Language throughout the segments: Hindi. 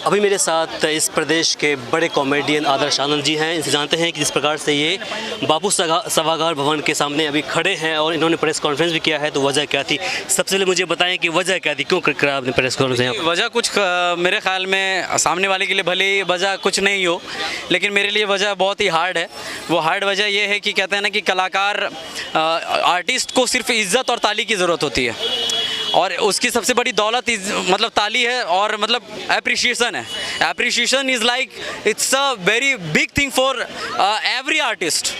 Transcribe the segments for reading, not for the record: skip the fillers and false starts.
अभी मेरे साथ इस प्रदेश के बड़े कॉमेडियन आदर्श आनंद जी हैं। इनसे जानते हैं कि जिस प्रकार से ये बापू सभागार भवन के सामने अभी खड़े हैं और इन्होंने प्रेस कॉन्फ्रेंस भी किया है, तो वजह क्या थी? सबसे पहले मुझे बताएं कि वजह क्या थी, क्यों करा आपने प्रेस कॉन्फ्रेंस? वजह कुछ मेरे ख्याल में सामने वाले के लिए भले ही वजह कुछ नहीं हो, लेकिन मेरे लिए वजह बहुत ही हार्ड है। वो हार्ड वजह ये है कि कहते हैं ना कि कलाकार आर्टिस्ट को सिर्फ इज्जत और ताली की ज़रूरत होती है, और उसकी सबसे बड़ी दौलत मतलब ताली है और मतलब एप्रिशिएशन है। Appreciation is like it's a very big thing for every artist.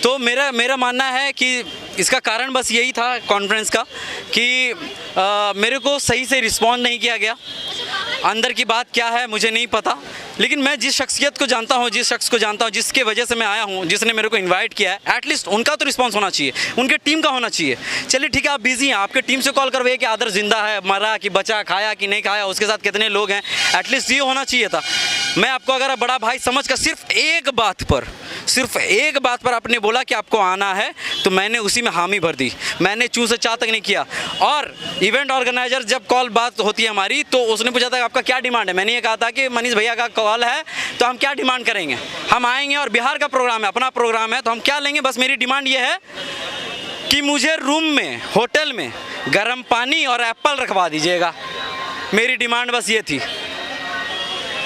तो मेरा मानना है कि इसका कारण बस यही था कॉन्फ्रेंस का कि मेरे को सही से रिस्पॉन्ड नहीं किया गया। अंदर की बात क्या है मुझे नहीं पता, लेकिन मैं जिस शख्सियत को जानता हूँ, जिस शख्स को जानता हूँ, जिसके वजह से मैं आया हूँ, जिसने मेरे को इनवाइट किया है, एटलीस्ट उनका तो रिस्पांस होना चाहिए, उनके टीम का होना चाहिए। चलिए ठीक है, आप बिजी हैं, आपके टीम से कॉल करवाइए कि आदर्श जिंदा है, मरा कि बचा, खाया कि नहीं खाया, उसके साथ कितने लोग हैं, एटलीस्ट ये होना चाहिए था। मैं आपको अगर बड़ा भाई समझ कर सिर्फ एक बात पर आपने बोला कि आपको आना है, तो मैंने उसी में हामी भर दी। मैंने चू से चा तक नहीं किया। और इवेंट ऑर्गेनाइजर जब कॉल बात होती है हमारी, तो उसने पूछा था आपका क्या डिमांड है। मैंने ये कहा था कि मनीष भैया का कॉल है तो हम क्या डिमांड करेंगे, हम आएंगे और बिहार का प्रोग्राम है, अपना प्रोग्राम है, तो हम क्या लेंगे। बस मेरी डिमांड ये है कि मुझे रूम में, होटल में गर्म पानी और एप्पल रखवा दीजिएगा। मेरी डिमांड बस ये थी।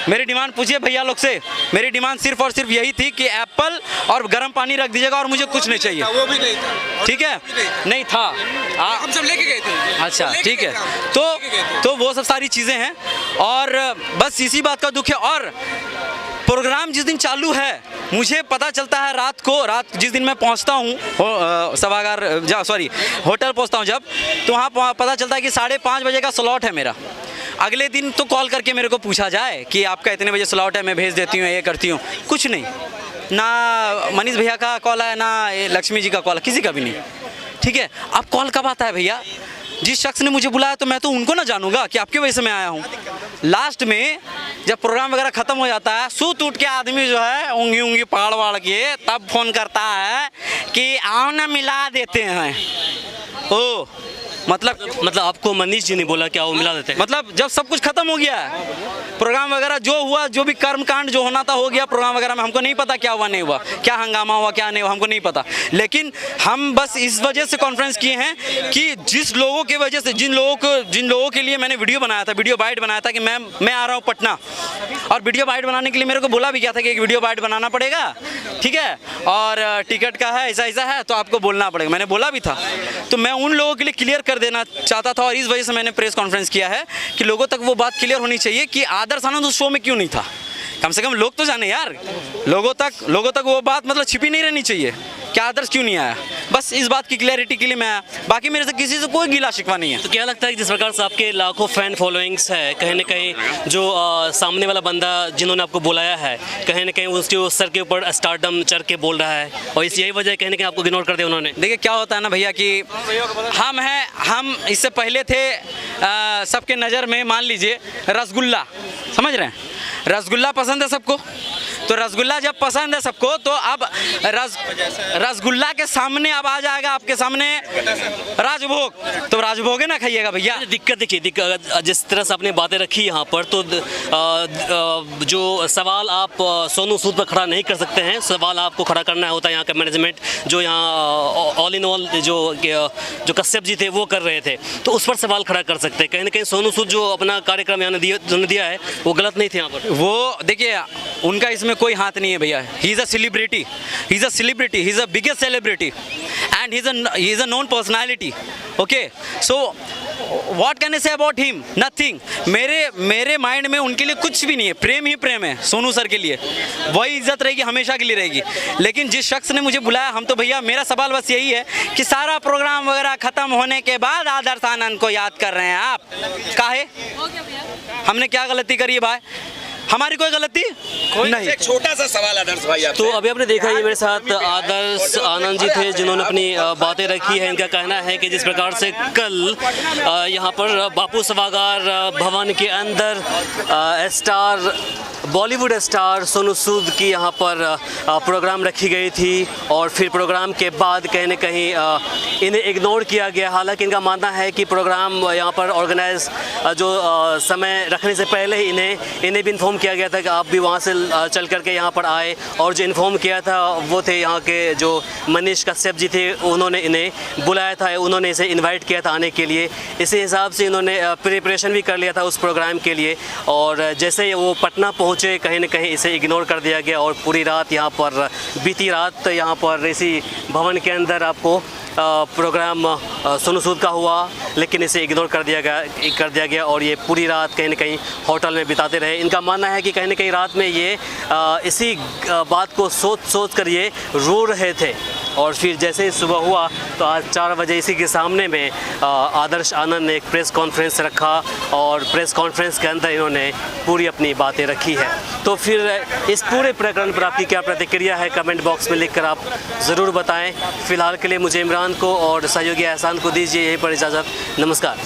मेरी डिमांड पूछिए भैया लोग से, मेरी डिमांड सिर्फ और सिर्फ यही थी कि एप्पल और गर्म पानी रख दीजिएगा, और मुझे कुछ नहीं चाहिए। वो भी नहीं था, ठीक है, नहीं था, हम सब लेके गए थे। अच्छा ठीक है। तो वो सब सारी चीज़ें हैं, और बस इसी बात का दुख है। और प्रोग्राम जिस दिन चालू है, मुझे पता चलता है रात जिस दिन मैं पहुंचता हूं सभागार होटल पहुंचता हूं जब, तो वहाँ पता चलता है कि 5:30 बजे का स्लॉट है मेरा। अगले दिन तो कॉल करके मेरे को पूछा जाए कि आपका इतने बजे स्लॉट है, मैं भेज देती हूँ, ये करती हूँ, कुछ नहीं। ना मनीष भैया का कॉल है, ना लक्ष्मी जी का कॉल है, किसी का भी नहीं। ठीक है, अब कॉल कब आता है भैया? जिस शख्स ने मुझे बुलाया तो मैं तो उनको ना जानूंगा कि आपकी वजह से मैं आया हूँ। लास्ट में जब प्रोग्राम वगैरह ख़त्म हो जाता है, सूत उठ के आदमी जो है उंगी पहाड़ वाड़ के तब फ़ोन करता है कि आओ ना मिला देते हैं। ओ मतलब आपको मनीष जी ने बोला क्या वो मिला देते हैं? मतलब जब सब कुछ खत्म हो गया है, प्रोग्राम वगैरह जो हुआ, जो भी कर्मकांड जो होना था हो गया प्रोग्राम वगैरह में, हमको नहीं पता क्या हुआ नहीं हुआ, क्या हंगामा हुआ क्या नहीं हुआ, हमको नहीं पता। लेकिन हम बस इस वजह से कॉन्फ्रेंस किए हैं कि जिस लोगों की वजह से, जिन लोगों के लिए मैंने वीडियो बाइट बनाया था कि मैं आ रहा हूँ पटना, और वीडियो बाइट बनाने के लिए मेरे को बोला भी क्या था कि एक वीडियो बाइट बनाना पड़ेगा, ठीक है, और टिकट का है, ऐसा है, तो आपको बोलना पड़ेगा। मैंने बोला भी था, तो मैं उन लोगों के लिए क्लियर कर देना चाहता था, और इस वजह से मैंने प्रेस कॉन्फ्रेंस किया है कि लोगों तक वो बात क्लियर होनी चाहिए कि आदर्श आनंद उस शो में क्यों नहीं था। कम से कम लोग तो जाने यार, लोगों तक वो बात मतलब छिपी नहीं रहनी चाहिए कि आदर्श क्यों नहीं आया। बस इस बात की क्लैरिटी के लिए मैं आया, बाकी मेरे से किसी से कोई गिला शिकवा नहीं है। तो क्या लगता है कि जिस प्रकार से आपके लाखों फैन फॉलोइंग्स है, कहीं ना कहीं जो सामने वाला बंदा जिन्होंने आपको बुलाया है, कहीं ना कहीं उसके सर के ऊपर स्टारडम चढ़ के बोल रहा है, और इस यही वजह कहीं ना कहीं आपको इग्नोर कर दिया उन्होंने? देखिए क्या होता है ना भैया कि हम इससे पहले थे सबके नज़र में, मान लीजिए रसगुल्ला, समझ रहे हैं, रसगुल्ला पसंद है सबको, तो रसगुल्ला जब पसंद है सबको, तो अब रसगुल्ला के सामने अब आ जाएगा आपके सामने राजभोग, तो राजभोग है ना खाइएगा भैया। दिक्कत जिस तरह से आपने बातें रखी यहाँ पर, तो जो सवाल आप सोनू सूद पर खड़ा नहीं कर सकते हैं, सवाल आपको खड़ा करना होता है यहाँ का मैनेजमेंट, जो यहाँ ऑल इन ऑल जो कश्यप जी थे वो कर रहे थे, तो उस पर सवाल खड़ा कर सकते हैं। कहीं ना कहीं सोनू सूद जो अपना कार्यक्रम यहाँ दिया है वो गलत नहीं थे यहाँ पर। वो देखिए उनका इसमें कोई हाथ नहीं है भैया। He is a celebrity, he is a biggest celebrity, and he is a known personality. Okay, so what can I say about him? Nothing. मेरे माइंड में उनके लिए कुछ भी नहीं है, प्रेम ही प्रेम है सोनू सर के लिए, वही इज्जत रहेगी, हमेशा के लिए रहेगी। लेकिन जिस शख्स ने मुझे बुलाया, हम तो भैया, मेरा सवाल बस यही है कि सारा प्रोग्राम वगैरह ख़त्म होने के बाद आदर्श आनंद को याद कर रहे हैं आप, काहे? हमने क्या गलती करी है भाई? हमारी कोई गलती नहीं। एक छोटा सा सवाल आदर्श भाई आपसे। तो अभी आपने देखा ये मेरे साथ आदर्श आनंद जी थे जिन्होंने अपनी बातें रखी है। इनका कहना है कि जिस प्रकार से कल यहाँ पर बापू सभागार भवन के अंदर स्टार बॉलीवुड स्टार सोनू सूद की यहाँ पर प्रोग्राम रखी गई थी और फिर प्रोग्राम के बाद कहीं न कहीं इन्हें इग्नोर किया गया। हालांकि इनका मानना है कि प्रोग्राम यहाँ पर ऑर्गेनाइज जो समय रखने से पहले ही इन्हें भी इन्फॉर्म किया गया था कि आप भी वहाँ से चल करके यहाँ पर आए, और जो इन्फॉर्म किया था वो थे यहाँ के जो मनीष कश्यप जी थे, उन्होंने इन्हें बुलाया था, उन्होंने इसे इन्वाइट किया था आने के लिए। इसी हिसाब से इन्होंने प्रिपरेशन भी कर लिया था उस प्रोग्राम के लिए, और जैसे ही वो पटना पहुँचे कहीं न कहीं इसे इग्नोर कर दिया गया और पूरी रात यहाँ पर बीती रात यहाँ पर इसी भवन के अंदर आपको प्रोग्राम सोनू सूद का हुआ, लेकिन इसे इग्नोर कर दिया गया और ये पूरी रात कहीं न कहीं होटल में बिताते रहे। इनका मानना है कि कहीं न कहीं रात में ये इसी बात को सोच कर ये रो रहे थे, और फिर जैसे ही सुबह हुआ तो आज 4 बजे इसी के सामने में आदर्श आनंद ने एक प्रेस कॉन्फ्रेंस रखा और प्रेस कॉन्फ्रेंस के अंदर इन्होंने पूरी अपनी बातें रखी है। तो फिर इस पूरे प्रकरण पर आपकी क्या प्रतिक्रिया है, कमेंट बॉक्स में लिखकर आप ज़रूर बताएं। फ़िलहाल के लिए मुझे इमरान को और सहयोगी एहसान को दीजिए यहीं पर इजाज़त। नमस्कार।